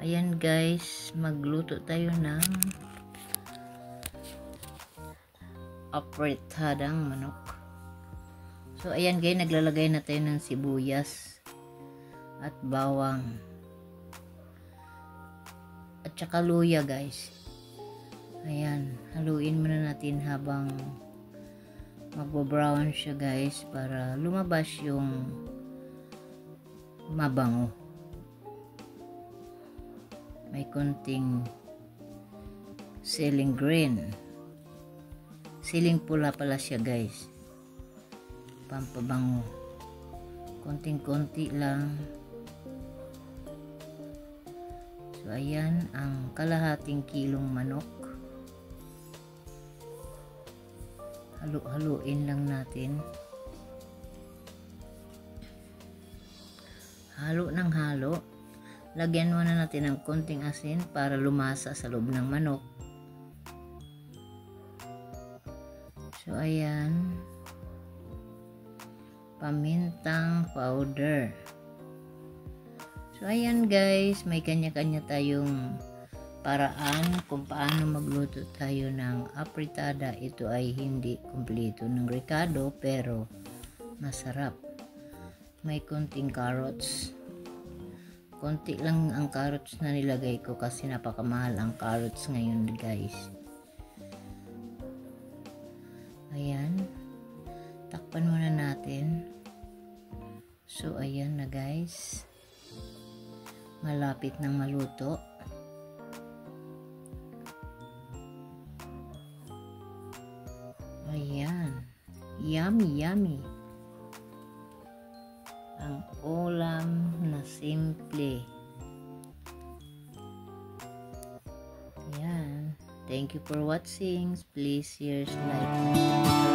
Ayan guys, magluto tayo ng apritadang manok. So ayan guys, naglalagay na tayo ng sibuyas at bawang at saka luya guys. Ayan, haluin muna natin habang magbo-brown siya guys, para lumabas yung mabango. May konting siling green, siling pula pala siya guys, pampabango. Konting-konti lang. So ayan ang kalahating kilong manok. Halu-haluin lang natin. Halo ng halo. Lagyan muna natin ng konting asin para lumasa sa loob ng manok. So ayan, pamintang powder. So ayan guys, may kanya-kanya tayong paraan kung paano magluto tayo ng apritada. Ito ay hindi kumpleto ng ricado pero masarap. May konting carrots. Konti lang ang carrots na nilagay ko kasi napakamahal ang carrots ngayon guys. Ayan, takpan muna natin. So ayan na guys, malapit nang maluto. Ayan, yummy yummy ang ulam na simple. Ayan, thank you for watching. Please share, like,